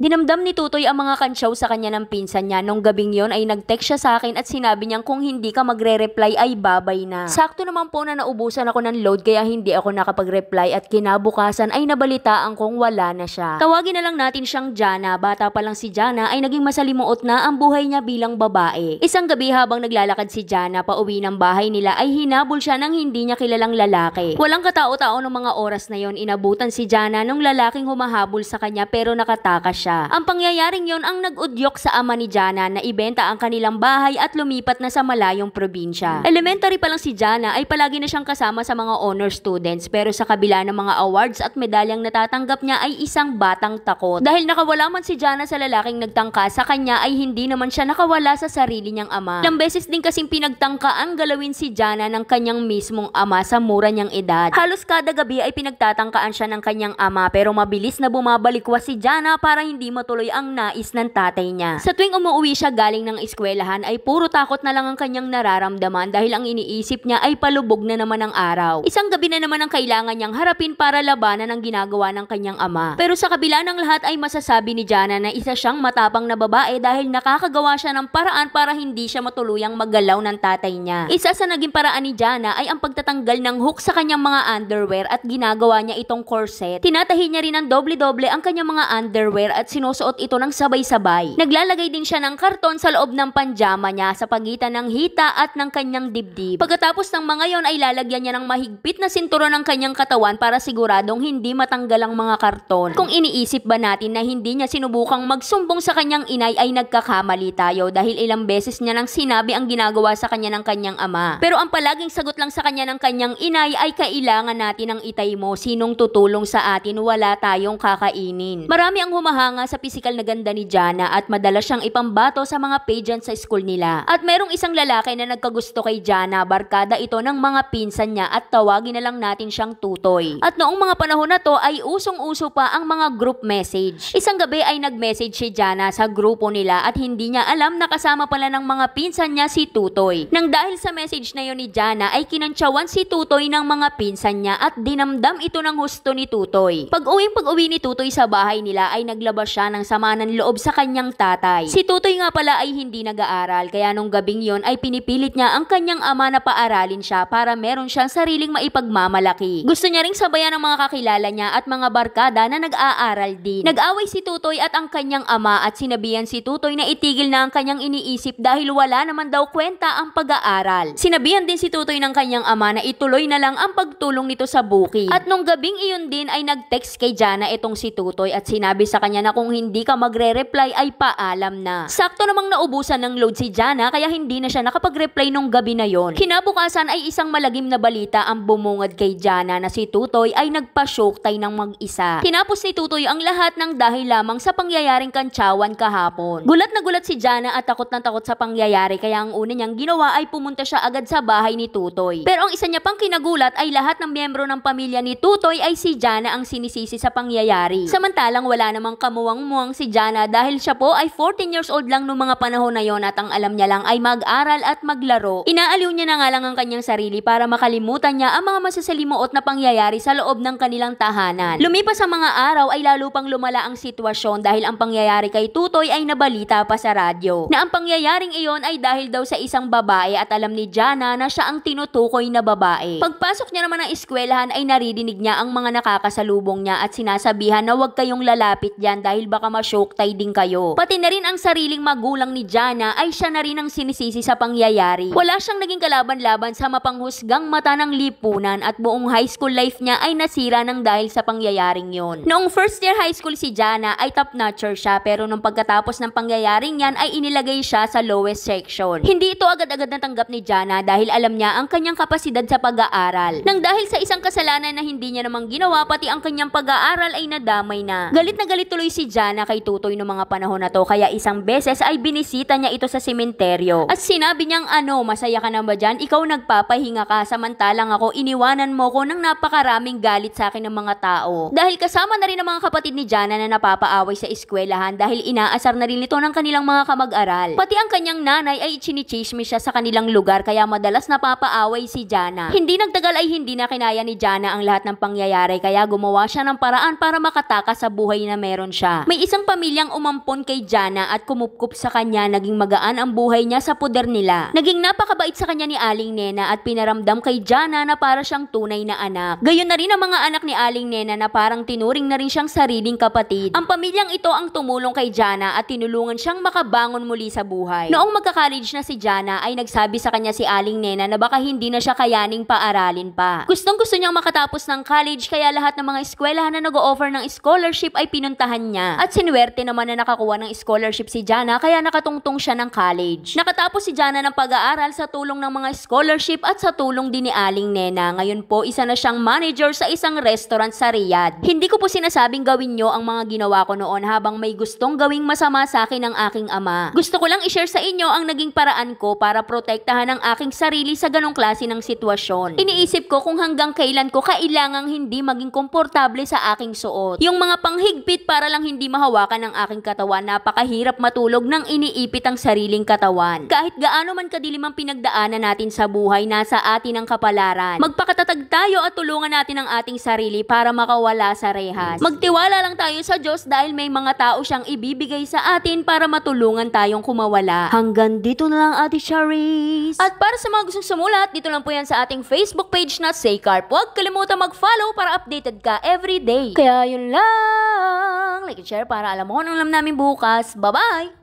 Dinamdam ni Tutoy ang mga kantsaw sa kanya ng pinsan niya. Nung gabing yon ay nag-text siya sa akin at sinabi niyang kung hindi ka magre-reply ay babay na. Sakto naman po na naubusan ako ng load kaya hindi ako nakapag-reply at kinabukasan ay nabalitaan kong wala na siya. Tawagin na lang natin siyang Jana. Bata pa lang si Jana ay naging masalimuot na ang buhay niya bilang babae. Isang gabi habang naglalakad si Jana pauwi ng bahay nila ay hinabol siya ng hindi niya kilalang lalaki. Walang katao-tao ng mga oras na yon, inabutan si Jana ng lalaking humahabol sa kanya pero nakatakas siya. Ang pangyayaring yon ang nag-udyok sa ama ni Jana na ibenta ang kanilang bahay at lumipat na sa malayong probinsya. Elementary pa lang si Jana ay palagi na siyang kasama sa mga honor students pero sa kabila ng mga awards at medalyang natatanggap niya ay isang batang takot. Dahil nakawala man si Jana sa lalaking nagtangka sa kanya ay hindi naman siya nakawala sa sarili niyang ama. Ilang beses din kasing pinagtangka ang galawin si Jana ng kanyang mismong ama sa mura niyang edad. Halos kada gabi ay pinagtatangkaan siya ng kanyang ama pero mabilis na bumabalikwas si Jana para hindi matuloy ang nais ng tatay niya. Sa tuwing umuwi siya galing ng eskwelahan ay puro takot na lang ang kanyang nararamdaman dahil ang iniisip niya ay palubog na naman ang araw. Isang gabi na naman ang kailangan niyang harapin para labanan ang ginagawa ng kanyang ama. Pero sa kabila ng lahat ay masasabi ni Jana na isa siyang matapang na babae dahil nakakagawa siya ng paraan para hindi siya matuluyang maggalaw ng tatay niya. Isa sa naging paraan ni Jana ay ang pagtatanggal ng hook sa kanyang mga underwear at ginagawa niya itong corset. Tinatahi niya rin ng doble-doble ang kanyang mga underwear at sinusuot ito ng sabay-sabay. Naglalagay din siya ng karton sa loob ng panjama niya sa pagitan ng hita at ng kanyang dibdib. Pagkatapos ng mga yon ay lalagyan niya ng mahigpit na sinturon ng kanyang katawan para siguradong hindi matanggal ang mga karton. Kung iniisip ba natin na hindi niya sinubukang magsumbong sa kanyang inay ay nagkakamali tayo dahil ilang beses niya nang sinabi ang ginagawa sa kanya ng kanyang ama. Pero ang palaging sagot lang sa kanya ng kanyang inay ay kailangan natin ng itay mo, sinong tutulong sa atin, wala tayong kakainin. Marami ang humahanga sa pisikal na ganda ni Jana at madalas siyang ipambato sa mga pageant sa school nila. At merong isang lalaki na nagkagusto kay Jana, barkada ito ng mga pinsan niya at tawagin na lang natin siyang Tutoy. At noong mga panahon na to ay usong-uso pa ang mga group message. Isang gabi ay nag-message si Jana sa grupo nila at hindi niya alam na kasama pala ng mga pinsan niya si Tutoy. Nang dahil sa message na yon ni Jana ay kinantsawan si Tutoy ng mga pinsan niya at dinamdam ito ng husto ni Tutoy. Pag-uwi ni Tutoy sa bahay nila ay naglabas siya ng sama ng loob sa kanyang tatay. Si Tutoy nga pala ay hindi nag-aaral kaya nung gabing yon ay pinipilit niya ang kanyang ama na paaralin siya para meron siyang sariling maipagmamalaki. Gusto niya ring sabayan ng mga kakilala niya at mga barkada na nag-aaral din. Nag-away si Tutoy at ang kanyang ama at sinabihan si Tutoy na itigil na ang kanyang iniisip dahil wala naman daw kwenta ang pag-aaral. Sinabihan din si Tutoy ng kanyang ama na ituloy na lang ang pagtulong nito sa bukid. At nung gabing iyon din ay nag-text kay Jana itong si Tutoy at sinabi sa kanya na kung hindi ka magre-reply ay paalam na. Sakto namang naubusan ng load si Jana kaya hindi na siya nakapag-reply nung gabi na yon. Kinabukasan ay isang malagim na balita ang bumungad kay Jana na si Tutoy ay nagpa-showtime ng mag-isa. Tinapos ni Tutoy ang lahat ng dahil lamang sa pangyayaring kantsawan kahapon. Gulat na gulat si Jana at takot na takot sa pangyayari kaya ang una niyang ginawa ay pumunta siya agad sa bahay ni Tutoy. Pero ang isa niya pang kinagulat ay lahat ng miyembro ng pamilya ni Tutoy ay si Jana ang sinisisi sa pangyayari. Samantalang wala namang kamuwang-muwang si Jana dahil siya po ay 14 years old lang noong mga panahon na yon at ang alam niya lang ay mag-aral at maglaro. Inaaliw niya na nga lang ang kanyang sarili para makalimutan niya ang mga masasalimuot na pangyayari sa loob ng kanilang tahanan. Lumipas ang mga araw ay lalo pang lumala ang sitwasyon dahil ang pangyayari kay Tutoy ay nabalita pa sa radyo. Na ang pangyayaring iyon ay dahil daw sa isang babae at alam ni Jana na siya ang tinutukoy na babae. Pagpasok niya naman ng eskwelahan ay naririnig niya ang mga nakakasalubong niya at sinasabihan na huwag kayong lalapit diyan dahil baka ma-shoktay din kayo. Pati na rin ang sariling magulang ni Jana ay siya na rin ang sinisisi sa pangyayari. Wala siyang naging kalaban-laban sa mapanghusgang mata ng lipunan at buong high school life niya ay nasira ng dahil sa pangyayaring yon. Noong first year high school si Jana ay top-notcher siya pero nung pagkatapos ng pangyayaring yan ay inilagay siya sa lowest section. Hindi ito agad-agad natanggap ni Jana dahil alam niya ang kanyang kapasidad sa pag-aaral. Nang dahil sa isang kasalanan na hindi niya namang ginawa pati ang kanyang pag-aaral ay nadamay na. Galit na galit tuloy si Jana kay Tutoy noong mga panahon na to kaya isang beses ay binisita niya ito sa sementeryo. At sinabi niyang masaya ka na ba dyan? Ikaw nagpapahinga ka samantalang ako iniwanan mo ko ng napakaraming galit sa akin ng mga tao. Dahil kasama na rin ang mga kapatid ni Jana na napapaaway sa eskwelahan dahil inaasar na rin ito ng kanilang mga kamag-aral. Pati ang kanyang nanay ay chinichismis siya sa kanilang lugar kaya madalas napapaaway si Jana. Hindi nagtagal ay hindi na kinaya ni Jana ang lahat ng pangyayari kaya gumawa siya ng paraan para makatakas sa buhay na meron siya. siya. May isang pamilyang umampon kay Jana at kumupkup sa kanya, naging magaan ang buhay niya sa puder nila. Naging napakabait sa kanya ni Aling Nena at pinaramdam kay Jana na para siyang tunay na anak. Gayon na rin ang mga anak ni Aling Nena na parang tinuring na rin siyang sariling kapatid. Ang pamilyang ito ang tumulong kay Jana at tinulungan siyang makabangon muli sa buhay. Noong magka-college na si Jana ay nagsabi sa kanya si Aling Nena na baka hindi na siya kayaning paaralin pa. Gustong-gusto niyang makatapos ng college kaya lahat ng mga eskwelahan na nag-o-offer ng scholarship ay pinuntahan niya. At sinuwerte naman na nakakuha ng scholarship si Jana kaya nakatungtong siya ng college. Nakatapos si Jana ng pag-aaral sa tulong ng mga scholarship at sa tulong din ni Aling Nena. Ngayon po isa na siyang manager sa isang restaurant sa Riyadh. Hindi ko po sinasabing gawin nyo ang mga ginawa ko noon habang may gustong gawing masama sa akin ng aking ama. Gusto ko lang i-share sa inyo ang naging paraan ko para protektahan ang aking sarili sa ganong klase ng sitwasyon. Iniisip ko kung hanggang kailan ko kailangang hindi maging komportable sa aking suot. Yung mga panghigpit para lang hindi mahawakan ang aking katawan, napakahirap matulog nang iniipit ang sariling katawan. Kahit gaano man kadilim ang pinagdaanan natin sa buhay, nasa atin ang kapalaran. Magpakatatag tayo at tulungan natin ang ating sarili para makawala sa rehas. Magtiwala lang tayo sa Diyos dahil may mga tao siyang ibibigay sa atin para matulungan tayong kumawala. Hanggang dito na lang, Ate Charis. At para sa mga gustong sumulat, dito lang po yan sa ating Facebook page na Saycarp. Huwag kalimutan mag-follow para updated ka everyday. Kaya yun lang. Like and share para alam mo kung anong alam namin bukas. Bye-bye!